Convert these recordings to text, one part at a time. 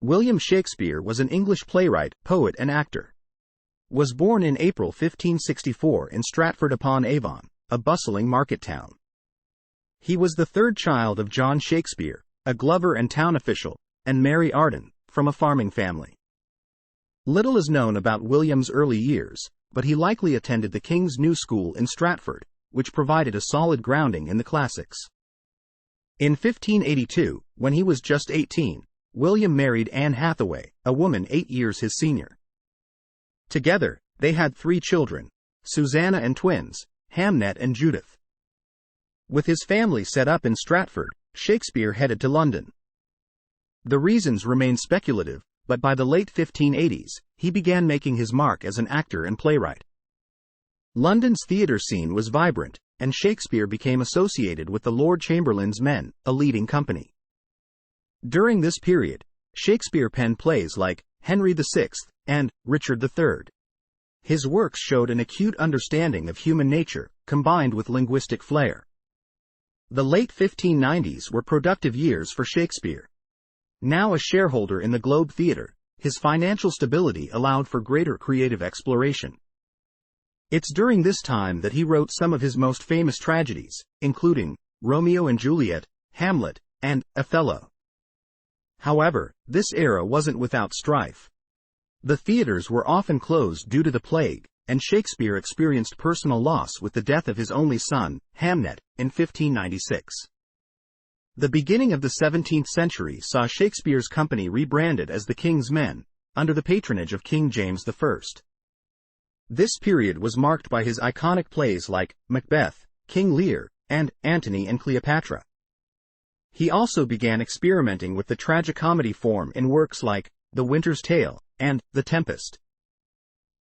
William Shakespeare was an English playwright, poet and actor. Was born in April 1564 in Stratford-upon-Avon, a bustling market town. He was the third child of John Shakespeare, a glover and town official, and Mary Arden, from a farming family. Little is known about William's early years, but he likely attended the King's New School in Stratford, which provided a solid grounding in the classics. In 1582, when he was just 18, William married Anne Hathaway, a woman 8 years his senior. Together, they had 3 children, Susanna and twins, Hamlet and Judith. With his family set up in Stratford, Shakespeare headed to London. The reasons remain speculative, but by the late 1580s, he began making his mark as an actor and playwright. London's theatre scene was vibrant, and Shakespeare became associated with the Lord Chamberlain's Men, a leading company. During this period, Shakespeare penned plays like Henry VI and Richard III. His works showed an acute understanding of human nature, combined with linguistic flair. The late 1590s were productive years for Shakespeare. Now a shareholder in the Globe Theatre, his financial stability allowed for greater creative exploration. It's during this time that he wrote some of his most famous tragedies, including Romeo and Juliet, Hamlet, and Othello. However, this era wasn't without strife. The theaters were often closed due to the plague, and Shakespeare experienced personal loss with the death of his only son, Hamlet, in 1596. The beginning of the 17th century saw Shakespeare's company rebranded as the King's Men, under the patronage of King James I. This period was marked by his iconic plays like Macbeth, King Lear, and Antony and Cleopatra. He also began experimenting with the tragicomedy form in works like The Winter's Tale and The Tempest.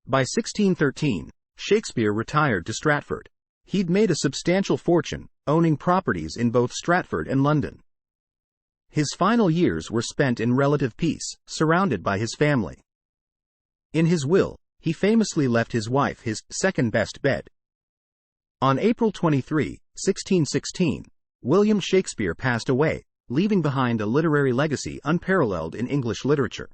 By 1613, Shakespeare retired to Stratford. He'd made a substantial fortune, owning properties in both Stratford and London. His final years were spent in relative peace, surrounded by his family. In his will, he famously left his wife his second-best bed. On April 23, 1616, William Shakespeare passed away, leaving behind a literary legacy unparalleled in English literature.